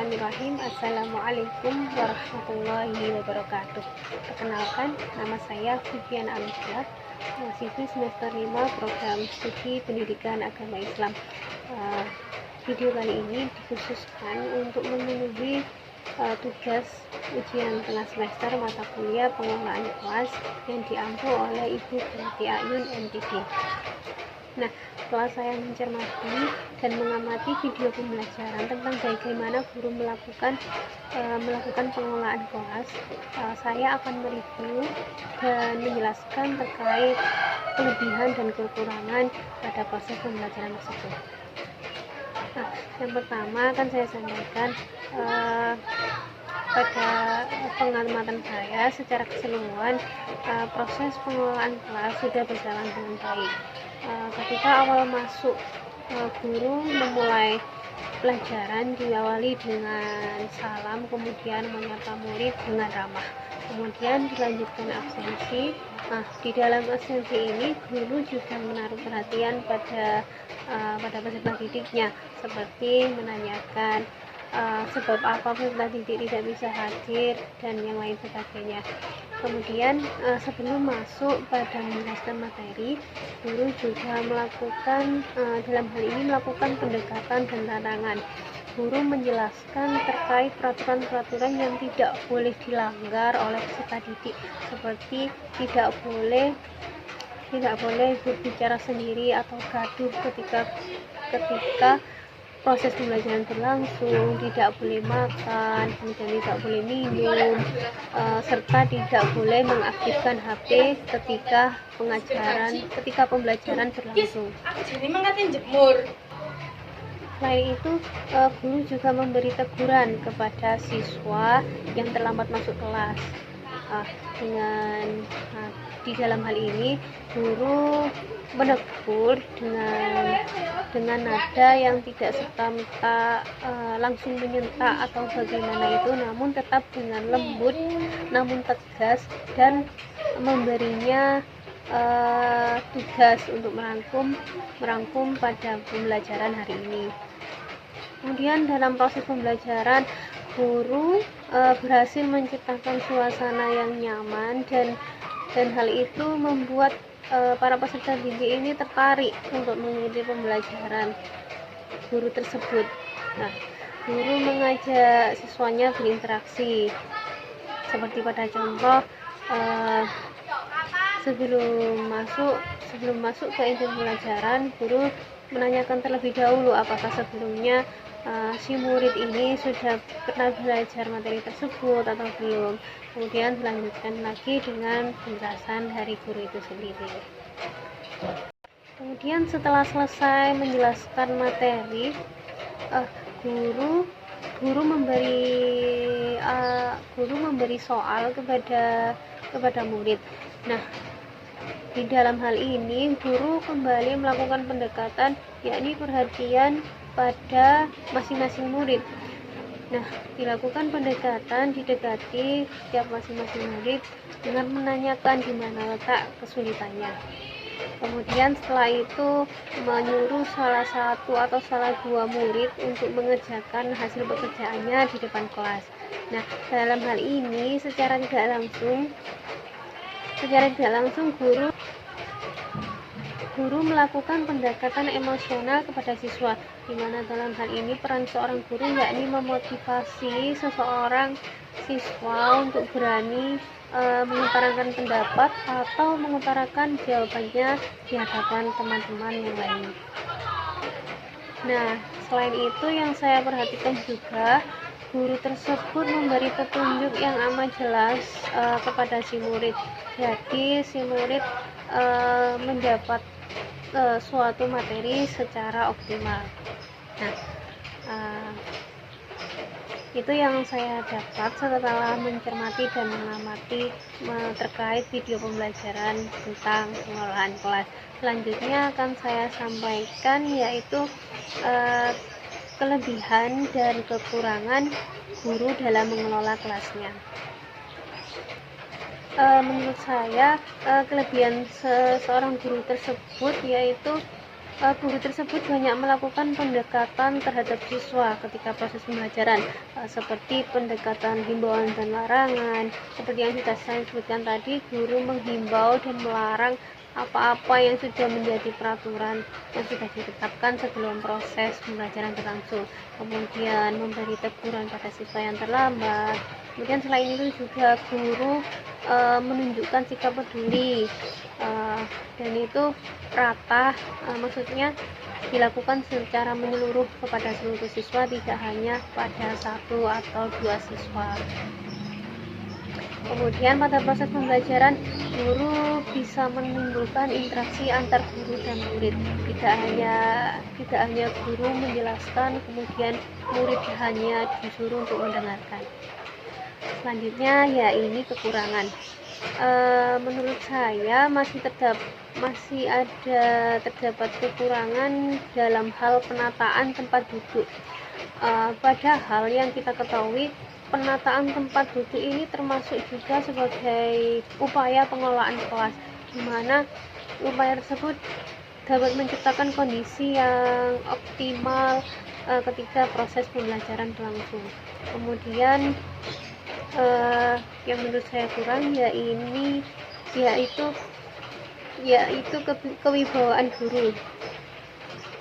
Bismillahirrahmanirrahim. Assalamualaikum warahmatullahi wabarakatuh. Perkenalkan, nama saya Vivian Amislah, mahasiswi semester 5 program studi pendidikan agama Islam. Video kali ini dikhususkan untuk memenuhi tugas ujian tengah semester mata kuliah pengelolaan kelas yang diampu oleh Ibu Berarti Ayun MTD. Nah, setelah saya mencermati dan mengamati video pembelajaran tentang bagaimana guru melakukan pengelolaan kelas, saya akan mereview dan menjelaskan terkait kelebihan dan kekurangan pada proses pembelajaran tersebut. Nah, yang pertama akan saya sampaikan pada pengamatan saya secara keseluruhan proses pengelolaan kelas sudah berjalan dengan baik. Ketika awal masuk, guru memulai pelajaran diawali dengan salam, kemudian menyapa murid dengan ramah, kemudian dilanjutkan absensi. Di dalam absensi ini guru juga menaruh perhatian pada peserta didiknya, seperti menanyakan sebab apa peserta didik tidak bisa hadir dan yang lain sebagainya. Kemudian sebelum masuk pada menjelaskan materi, guru juga melakukan dalam hal ini melakukan pendekatan dan tantangan. Guru menjelaskan terkait peraturan-peraturan yang tidak boleh dilanggar oleh peserta didik, seperti tidak boleh berbicara sendiri atau gaduh ketika proses pembelajaran berlangsung, tidak boleh makan, kemudian tidak boleh minum, serta tidak boleh mengaktifkan HP ketika pembelajaran berlangsung. Selain itu, guru juga memberi teguran kepada siswa yang terlambat masuk kelas. Di dalam hal ini guru menegur dengan nada yang tidak serta-merta langsung menyentak atau bagaimana itu, namun tetap dengan lembut namun tegas, dan memberinya tugas untuk merangkum pada pembelajaran hari ini. Kemudian dalam proses pembelajaran, guru berhasil menciptakan suasana yang nyaman dan hal itu membuat para peserta didik ini tertarik untuk mengikuti pembelajaran guru tersebut. Nah, guru mengajak siswanya berinteraksi, seperti pada contoh sebelum masuk ke inti pembelajaran, guru menanyakan terlebih dahulu apakah sebelumnya si murid ini sudah pernah belajar materi tersebut atau belum. Kemudian dilanjutkan lagi dengan penjelasan dari guru itu sendiri. Kemudian setelah selesai menjelaskan materi, guru memberi soal kepada murid. Nah, di dalam hal ini guru kembali melakukan pendekatan, yakni perhatian pada masing-masing murid. Nah, dilakukan pendekatan, didekati setiap masing-masing murid dengan menanyakan di mana letak kesulitannya. Kemudian setelah itu menyuruh salah satu atau salah dua murid untuk mengerjakan hasil pekerjaannya di depan kelas. Nah, dalam hal ini secara tidak langsung guru melakukan pendekatan emosional kepada siswa, di mana dalam hal ini peran seorang guru yakni memotivasi seseorang siswa untuk berani mengutarakan pendapat atau mengutarakan jawabannya di hadapan teman-teman yang lain. Nah, selain itu yang saya perhatikan juga, guru tersebut memberi petunjuk yang amat jelas kepada si murid. Jadi si murid mendapat suatu materi secara optimal. Nah, itu yang saya dapat setelah mencermati dan mengamati terkait video pembelajaran tentang pengelolaan kelas. Selanjutnya akan saya sampaikan yaitu kelebihan dan kekurangan guru dalam mengelola kelasnya. Menurut saya kelebihan seorang guru tersebut yaitu Guru tersebut banyak melakukan pendekatan terhadap siswa ketika proses pembelajaran, seperti pendekatan himbauan dan larangan. Seperti yang sudah saya sebutkan tadi, guru menghimbau dan melarang apa-apa yang sudah menjadi peraturan yang sudah ditetapkan sebelum proses pembelajaran berlangsung. Kemudian memberi teguran pada siswa yang terlambat. Kemudian selain itu juga guru menunjukkan sikap peduli, dan itu rata, maksudnya dilakukan secara menyeluruh kepada seluruh siswa, tidak hanya pada satu atau dua siswa. Kemudian pada proses pembelajaran, guru bisa menimbulkan interaksi antar guru dan murid. Tidak hanya guru menjelaskan, kemudian murid hanya disuruh untuk mendengarkan. Selanjutnya ya ini kekurangan. Menurut saya terdapat kekurangan dalam hal penataan tempat duduk. Padahal yang kita ketahui, penataan tempat duduk ini termasuk juga sebagai upaya pengelolaan kelas, di mana upaya tersebut dapat menciptakan kondisi yang optimal ketika proses pembelajaran berlangsung. Kemudian yang menurut saya kurang yaitu kewibawaan guru,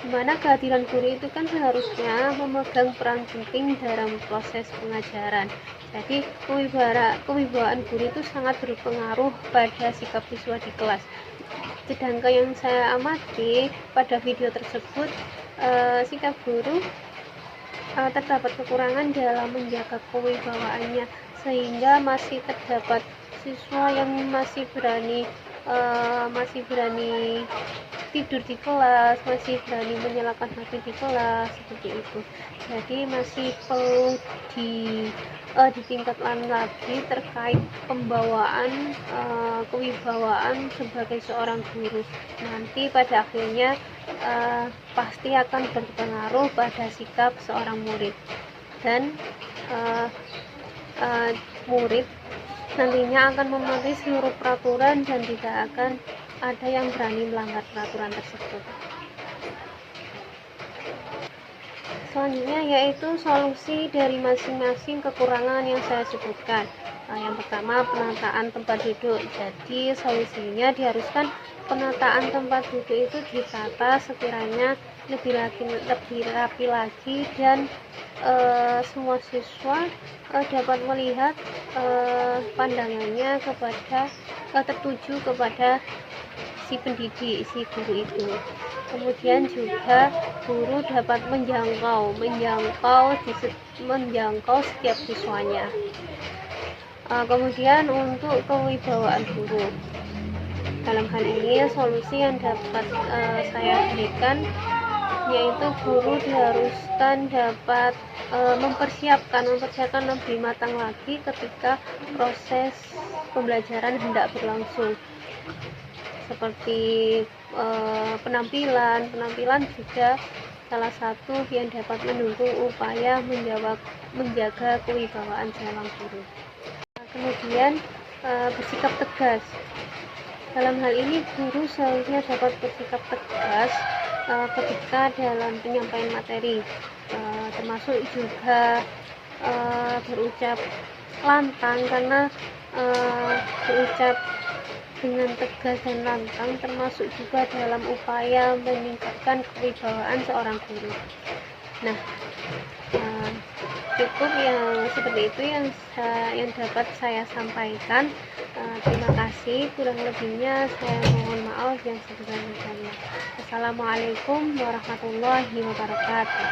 dimana kehadiran guru itu kan seharusnya memegang peran penting dalam proses pengajaran. Jadi kewibawaan guru itu sangat berpengaruh pada sikap siswa di kelas. Sedangkan yang saya amati pada video tersebut, sikap guru terdapat kekurangan dalam menjaga kewibawaannya, sehingga masih terdapat siswa yang masih berani tidur di kelas, masih berani menyalakan HP di kelas, seperti itu. Jadi masih perlu ditingkatkan lagi terkait pembawaan kewibawaan sebagai seorang guru. Nanti pada akhirnya pasti akan berpengaruh pada sikap seorang murid, dan murid nantinya akan mematuhi seluruh peraturan dan tidak akan ada yang berani melanggar peraturan tersebut. Selanjutnya yaitu solusi dari masing-masing kekurangan yang saya sebutkan. Yang pertama, penataan tempat duduk. Jadi solusinya diharuskan penataan tempat duduk itu ditata sekiranya lebih rapi lagi, dan semua siswa dapat melihat pandangannya tertuju kepada si pendidik, si guru itu. Kemudian juga guru dapat menjangkau setiap siswanya. Kemudian untuk kewibawaan guru, dalam hal ini solusi yang dapat saya berikan yaitu guru diharuskan dapat mempersiapkan lebih matang lagi ketika proses pembelajaran hendak berlangsung, seperti penampilan juga salah satu yang dapat mendukung upaya menjaga kewibawaan seorang guru. Kemudian bersikap tegas. Dalam hal ini guru seharusnya dapat bersikap tegas ketika dalam penyampaian materi, termasuk juga berucap lantang, karena berucap dengan tegas dan lantang termasuk juga dalam upaya meningkatkan kewibawaan seorang guru. Nah, cukup yang seperti itu yang dapat saya sampaikan. Terima kasih, kurang lebihnya saya mohon maaf yang sebesar-besarnya. Assalamualaikum warahmatullahi wabarakatuh.